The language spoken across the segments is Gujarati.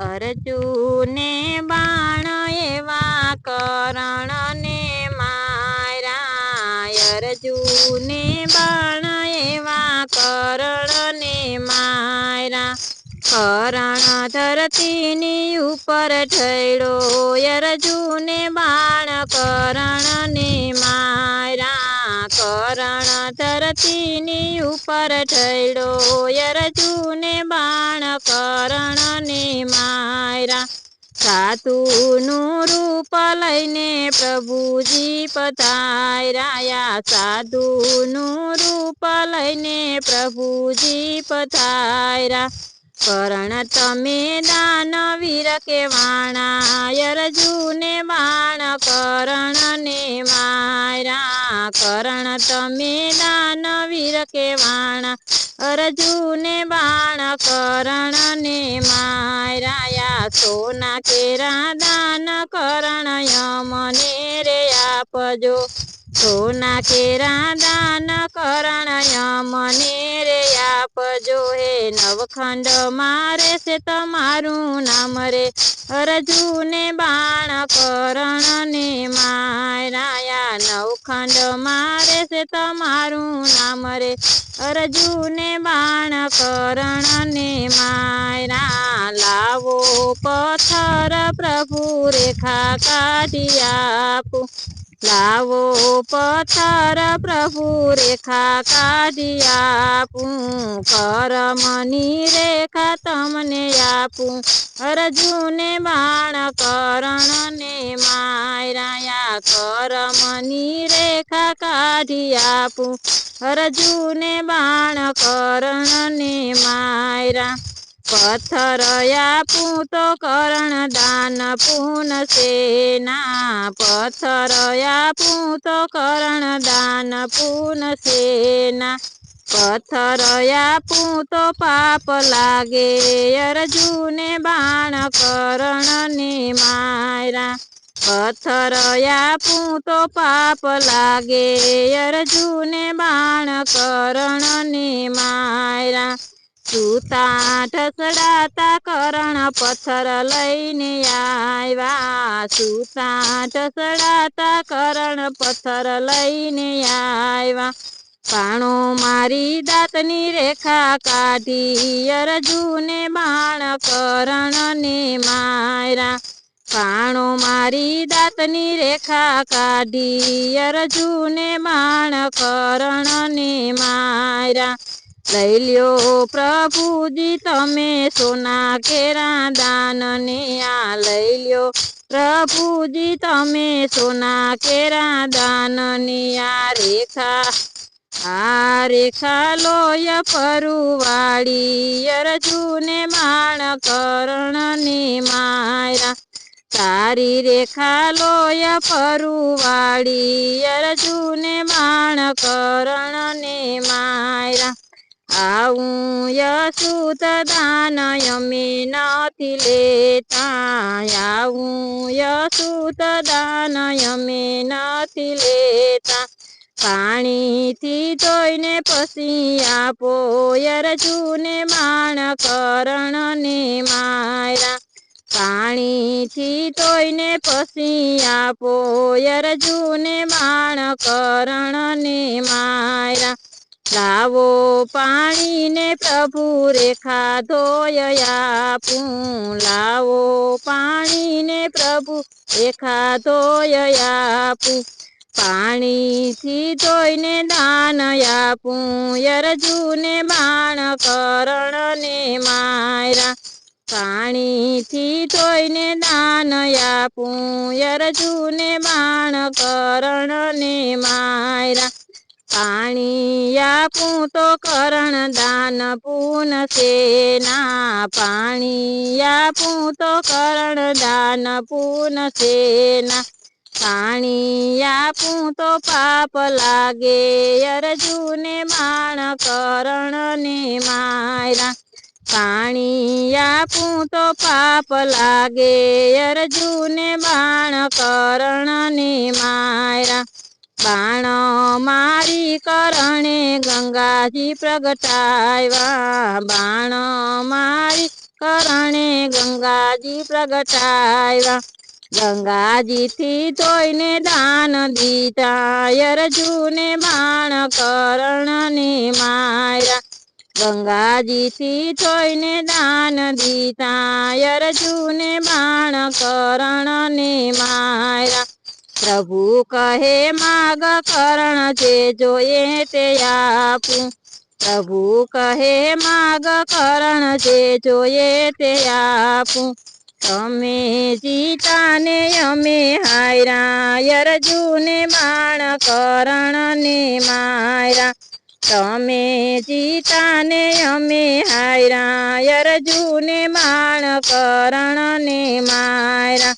અર્જુને બાણ એવા કરણને માર્યા, અર્જુને બાણ એવા કરણને માર્યા। કરણ ધરતીની ઉપર ઠળ્યો, અર્જુને બાણ કરણને માર્યા। કરણ ધરતીની ઉપર ઠળ્યો, અર્જુને બાણ કરણને માર્યા। સાધુનું રૂપ લઈને પ્રભુજી પધાર્યા, સાધુનું રૂપ લઈને પ્રભુજી પધાર્યા। કરણ તમે દાનવીર કેવાણા, અર્જુને બાણ કરણને માર્યા। કરણ તમે દાનવીર કેવાણા, અર્જુને બાણ કરણને માર્યા। સોના કેરા દાન કરણ યમને રે આપજો, સોના કેરા દાન કરણ યમને રે આપજો। હે નવખંડ મારે છે તમારું નામ રે, અર્જુને બાણ કરણને માર્યા। નવખંડ મારે છે તમારું નામ રે, અર્જુને બાણ કરણને માર્યા। લાવો પથ્થર પ્રભુ રેખા કાઢી આપું, લાવો પથ્થર પ્રભુ રેખા કાઢી આપું। કરમની રેખા તમને આપું, અર્જુને બાણ કરણને માર્યા। કરમની રેખા કાઢી આપું, અર્જુને બાણ કરણને માર્યા। પથ્થર આપું તો કરણ દાન પૂનશે ના, પથ્થર આપું તો કરણ દાન પૂનશે ના। પથ્થર આપું તો પાપ લાગે, અર્જુને બાણ કરણને માર્યા। પથ્થર આપું તો પાપ લાગે, અર્જુને બાણ કરણને માર્યા। સૂતા ઢસડાતા કરણ પથ્થર લઈને આવ્યા, સૂતા ઢસડાતા કરણ પથ્થર લઈને આવ્યા। પાણો મારી દાંતની રેખા કાઢી, અર્જુને બાણ કરણને માર્યા। પાણો મારી દાંતની રેખા કાઢી, અર્જુને બાણ કરણને માર્યા। લઈ લ્યો પ્રભુજી તમે સોના કેરા દાનને, આ લઈ લ્યો પ્રભુજી તમે સોના કેરા દાનને। આ રેખા લોય પરવાળી, અર્જુને બાણ કરણને માર્યા। તારી રેખા લોય પરવાળી, અર્જુને બાણ કરણને માર્યા। આવું યશુત દાન અમે નથી લેતા, આવું યશુત દાન અમે નથી લેતા। પાણીથી ધોઈને પછી આપો, અર્જુને બાણ કરણને માર્યા। પાણીથી ધોઈને પછી આપો, અર્જુને બાણ કરણને માર્યા। લાવો પાણીને પ્રભુ રેખા ધોય આપું, લાવો પાણીને પ્રભુ રેખા ધોય આપું। પાણીથી ધોઈને દાન આપું, અર્જુને બાણ કરણને માર્યા। પાણીથી ધોઈને દાન આપું, અર્જુને બાણ કરણને માર્યા। પાણી આપું તો કરણ દાન પૂનશે ના, પાણી આપું તો કરણ દાન પૂનશે ના। પાણી આપું તો પાપ લાગે, અર્જુને બાણ કરણને માર્યા। પાણી આપું તો પાપ લાગે, અર્જુને બાણ કરણને માર્યા। બાણ મારી કરણે ગંગાજી પ્રગટાવ્યા, બાણ મારી કરણે ગંગાજી પ્રગટાવ્યા। ગંગાજીથી ધોઈને દાન દીધા અર્જુને બાણ કર્ણને માર્યા। ગંગાજીથી ધોઈને દાન દીધા અર્જુને બાણ કર્ણને માર્યા। પ્રભુ કહે માગ કર્ણ જે જોઈએ તે આપું। પ્રભુ કહે માગ કર્ણ જે જોઈએ તે આપું। તમે જીતા ને અમે હાર્યા અર્જુને બાણ કર્ણને માર્યા। તમે જીતા ને અમે હાર્યા અર્જુને બાણ કર્ણને માર્યા।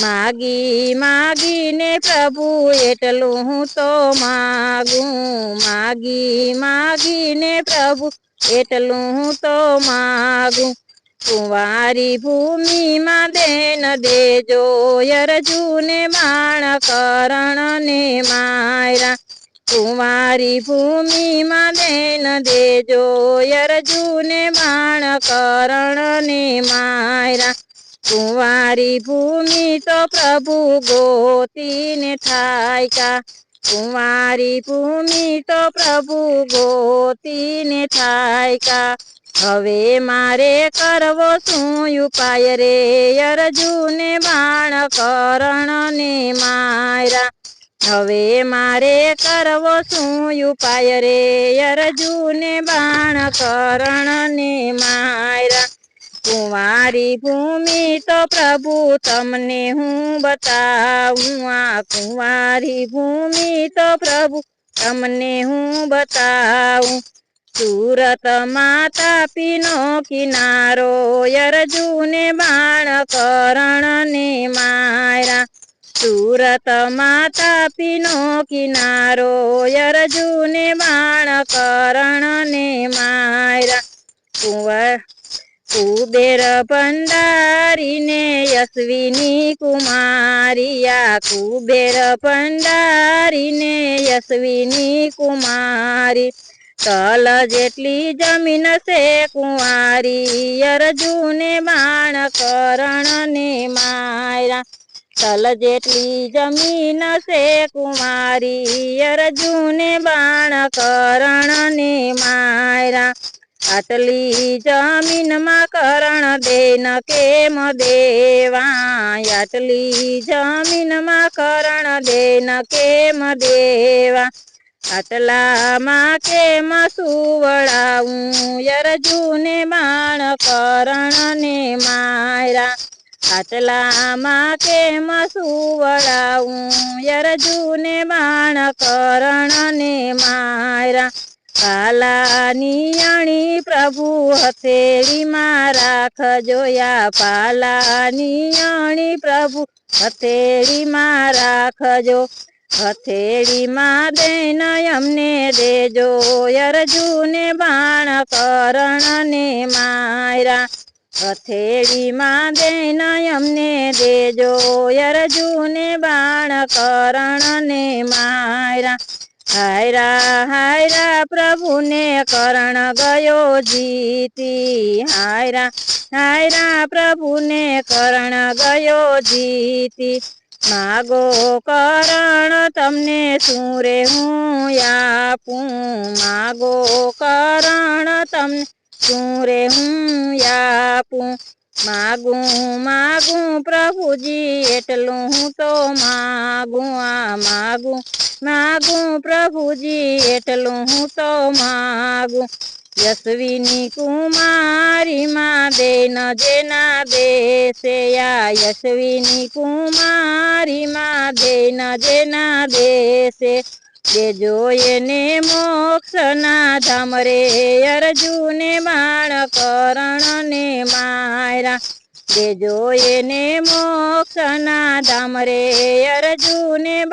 માગી માગીને પ્રભુ એટલું હું તો માગું। માગી માગીને પ્રભુ એટલું હું તો માગું। કુંવારી ભૂમિમાં દેન દેજો અર્જુને બાણ કર્ણને માર્યા। કુંવારી ભૂમિમાં દેન દેજો અર્જુને બાણ કર્ણને માર્યા। કુંવારી ભૂમિ તો પ્રભુ ગોતીને થાય કા। કુંવારી ભૂમિ તો પ્રભુ ગોતીને થાય કા। હવે મારે કરવો શું ઉપાય રે અર્જુને બાણ કર્ણને માર્યા। હવે મારે કરવો શું ઉપાય રે અર્જુને બાણ કર્ણને માર્યા। કુંવારી ભૂમિ તો પ્રભુ તમને હું બતાવું। આ કુંવારી ભૂમિ તો પ્રભુ તમને હું બતાવું। સુરતમાં તાપીનો કિનારો અર્જુને બાણ કર્ણને માર્યા। સુરતમાં તાપીનો કિનારો અર્જુને બાણ કર્ણને માર્યા। કુબેર ભંડારીને યશવીની કુમારિયા। કુબેર ભંડારીને યશવીની કુમારી। તલ જેટલી જમીન છે કુંવારી અર્જુને બાણ કર્ણને માર્યા। તલ જેટલી જમીન છે કુંવારી અર્જુને બાણ કર્ણને માર્યા। આટલી જમીનમાં કર્ણ દેન કેમ દેવા। આટલી જમીનમાં કર્ણ દેન કેમ દેવા। આટલામાં કેમ સુવડાવું અર્જુને બાણ કર્ણને માર્યા। આટલામાં કેમ સુવડાવું અર્જુને બાણ કર્ણને માર્યા। પાલાની અણી પ્રભુ હથેળીમાં રાખજો। યા પાલાની અણી પ્રભુ હથેળીમાં રાખજો। હથેળીમાં દઈને અમને દેજો અર્જુને બાણ કર્ણને માર્યા। હથેળીમાં દઈને અમને દેજો અર્જુને બાણ કર્ણને માર્યા। હાયરા હાયરા પ્રભુને કર્ણ ગયો જીતી। હાયરા હાયરા પ્રભુને કર્ણ ગયો જીતી। માગો કર્ણ તમને શું રે હું આપું। માગો કર્ણ તમને શું રે હું આપું। માગું માગું પ્રભુજી એટલું હું તો માગું। આ માગું માગું પ્રભુજી એટલું હું તો માગું। યશવીની કુમારીમાં દેન જેના દેશે। આ યશવીની કુમારીમાં દેન જેના દેશે। દેજો એને મોક્ષના ધામ રે અર્જુને બાણ કર્ણને માર્યા। દેજો એને મોક્ષના ધામ રે અર્જુને